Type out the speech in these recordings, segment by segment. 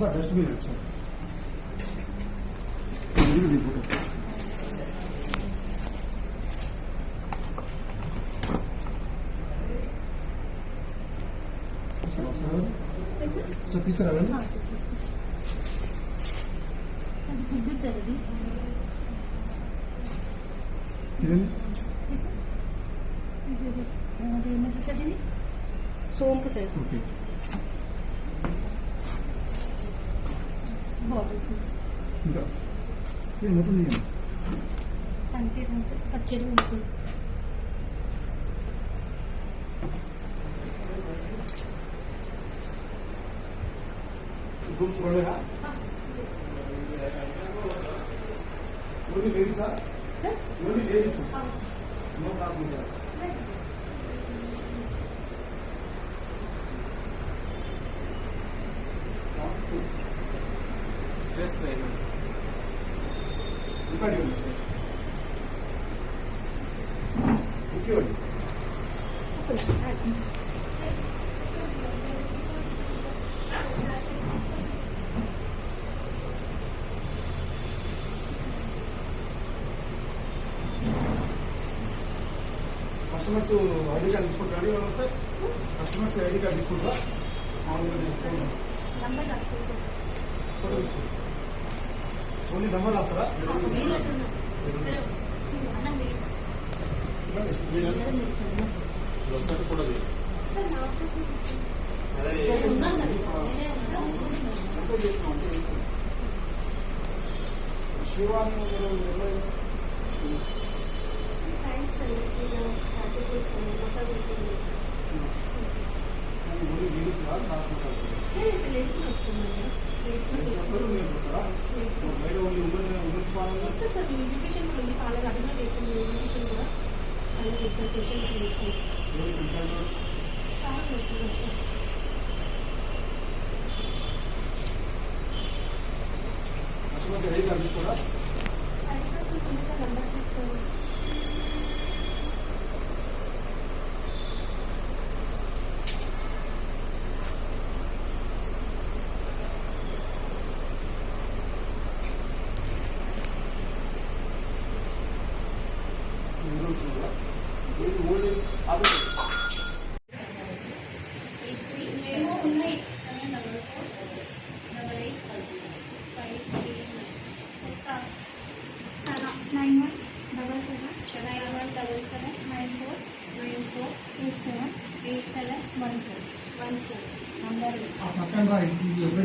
Sir dustbin వచ్చారు sir తీసుకురావండి. సోంపు సార్. ఇంకా మొత్తం తీయండి. అంతే పచ్చడి ఉంటుంది. గ్రూప్స్ పడేగా ఓన్లీ లేడీసా? Only ladies, no problem sir. Stress లేదు ఇంకోటి ఉంది సార్. ఓకే అండి. కస్టమర్స్ ఐడి కార్డ్ తీసుకుంటారా సార్? కస్టమర్స్ ఐడి కార్డ్ తీసుకుంటారా? ఓన్లీ నెంబర్ రాస్తారా? శివాని తీసుకోరా? పక్కన పనిచేస్తారు.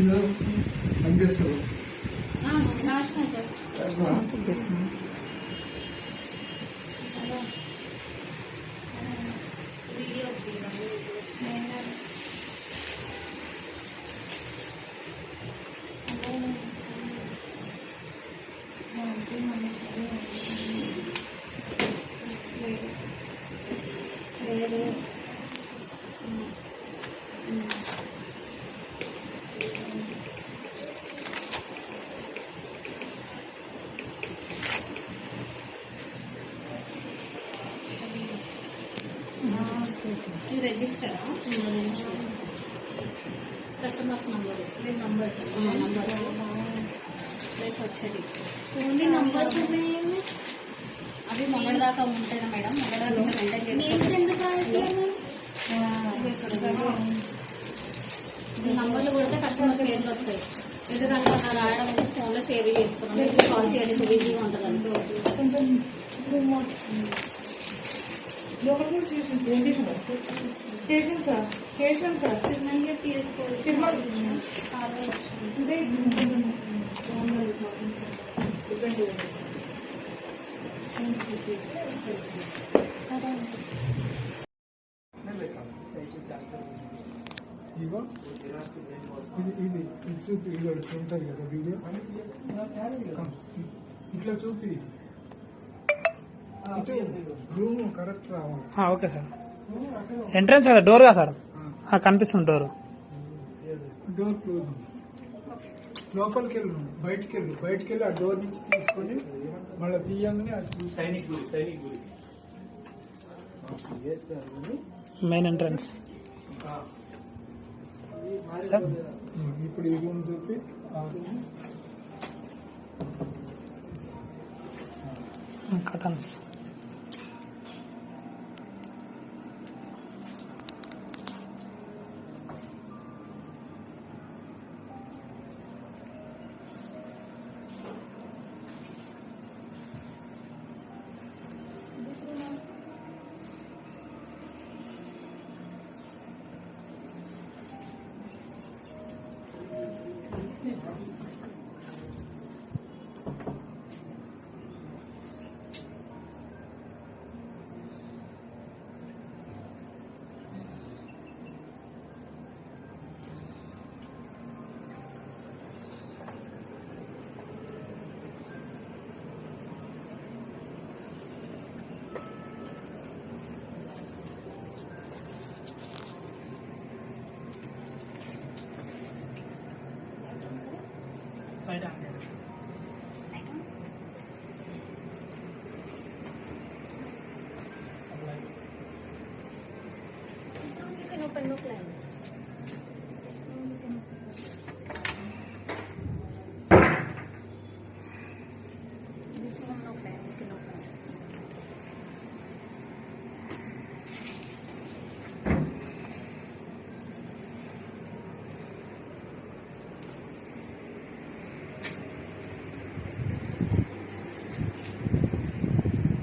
రిజిస్టర్ కస్టమర్స్ నంబర్ ప్లేస్ వచ్చేది ఓన్లీ నంబర్స్ ఉన్నాయేమో. అవి మొన్నటి దాకా ఉంటాయి మేడం. నంబర్లు కొడితే కస్టమర్ పేర్లు వస్తాయి. ఎందుకంటే అలా రాయడం అయితే ఫోన్లో సేవ్ చేసుకున్నాం. కాల్ చేయాలి, బిజీగా ఉంటుంది అంతే. కొంచెం చేసాం సార్ చిన్నగా తీసుకోవాలి. ఇగో ఇది చూపి, ఇగో ఇట్లా ఉంటుంది కదా వీడియో, ఇట్లా చూపి రూమ్ కరెక్ట్ రావాలి. Okay sir. ఎంట్రన్స్ కదా, డోర్ కదా సార్? కనిపిస్తుంది డోర్. Door close. లోపలికి వెళ్ళు, బయటికి వెళ్ళి ఆ డోర్ నుంచి తీసుకొని మళ్ళీ తీయంగానే అది సైనిక్ గురి మెయిన్ ఎంట్రన్స్ సార్. ఇప్పుడు ఈ రూమ్ చూపి ఆ room curtains.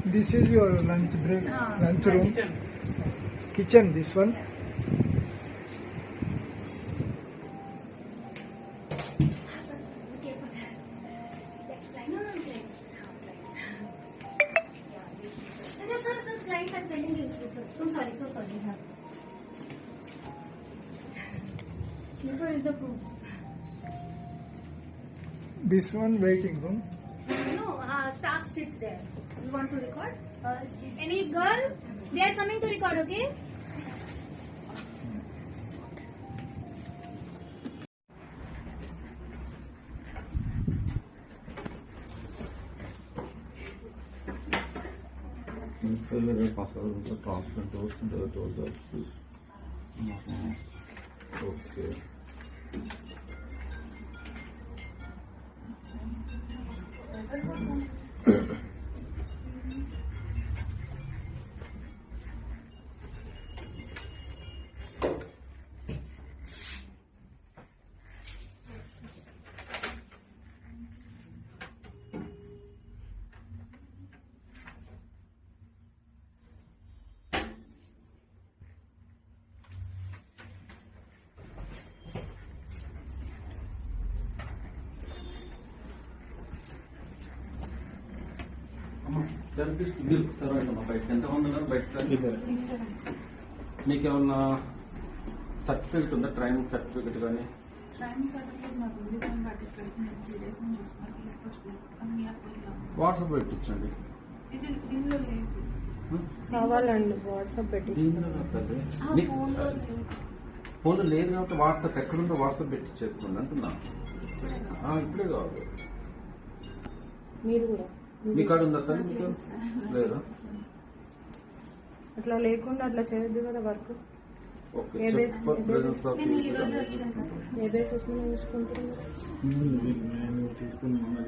This is your lunch break, lunch room. Kitchen, this one. So sorry. Slipper is the proof. This one waiting room. No, staff sit there. You want to record? Any girl? They are coming to record, okay? Further password also transfer doors and the doors are okay. మీరు sir బయట ఎంతమంది ఉన్నారు బయట మీకేమన్నా certificate ఉందా training certificate కానీ WhatsApp పెట్టించండి కావాలండి WhatsApp పెట్టి ఫోన్లో లేదు కాబట్టి వాట్సాప్ ఎక్కడుందో వాట్సాప్ పెట్టించేసుకోండి అంటున్నా ఇప్పుడే కావాలి మీరు కూడా మీ కాడ ఉందా సార్ మీకు లేదా అట్లా లేకుండా అట్లా చేయొద్దు కదా వర్క్ ఓకే ఏ బేస్ చెక్ చూసుకుంటున్నారు నేను తీసుకున్నాను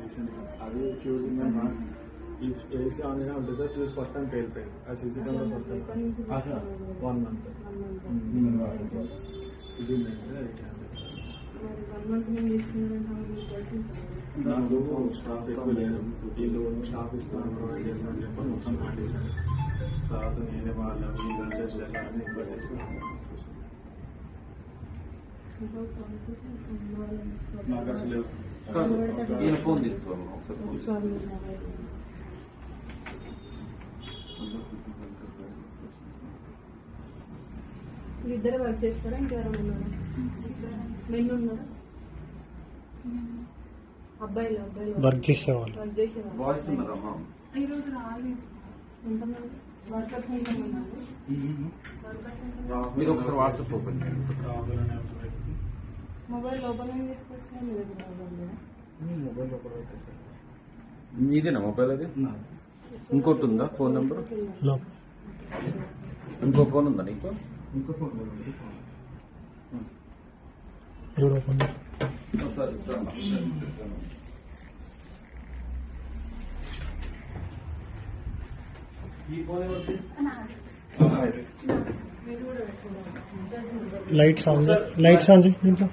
అది చూసింగ్ ఏసీ ఆన్ అయినా రిజల్ట్ చూసి ఫస్ట్ టైం పేలిపోయింది ఆ సీసీ కెమెరా ఫస్ట్ 1 మంత్ ఇది నాకు స్టాఫ్ ఎక్కువ లేదు వీళ్ళు స్టాఫ్ ఇస్తాను ప్రొవైడ్ చేస్తానని చెప్పి మొత్తం పాటించాను తర్వాత నేనే వాళ్ళ వీళ్ళు చేస్తానని ఎక్కువ చేస్తున్నాను నాకు అసలు ఈయన ఫోన్ తీసుకోవాలి ఒకసారి ఇద్దరు వర్క్ చేస్తారా ఇంకెవరైనా ఉన్నారా మెన్ ఉన్నారా అబ్బాయిలు వర్క్ చేసేవాళ్ళు వర్క్ చేసేవాళ్ళు వాయిస్ ఉన్నారమ్మా ఈరోజు రాలేదు ఎంతమంది వర్కర్స్ ఉన్నారు మీరు ఒకసారి వాట్సాప్ ఓపెన్ చేయండి మొబైల్ ఓపెన్ చేసుకొచ్చిన మీ దగ్గర మొబైల్ ఒక పెట్టేస్తాను ఇదేనా మొబైల్ అది ఇంకోటి ఉందా ఫోన్ నెంబర్ లో ఇంకో ఫోన్ ఉందా నీకు ఇంకో ఫోన్ ఒకసారి ఇస్తాను. ఈ ఫోన్ ఎవరిది? లైట్స్ ఆన్ చేయి దీంట్లో.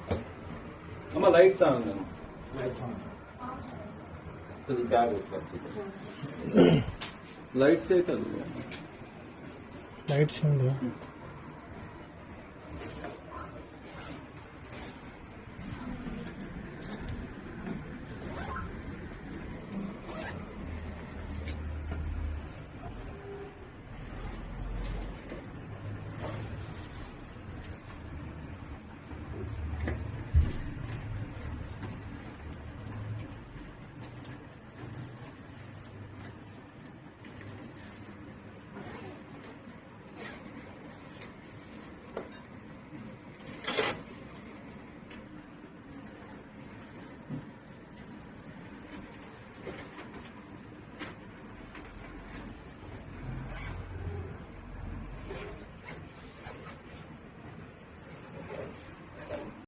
అమ్మ లైట్స్ ఆన్ నేను అది బ్యాగ్ లైట్స్ ఏ కదా లైట్స్ ఉంది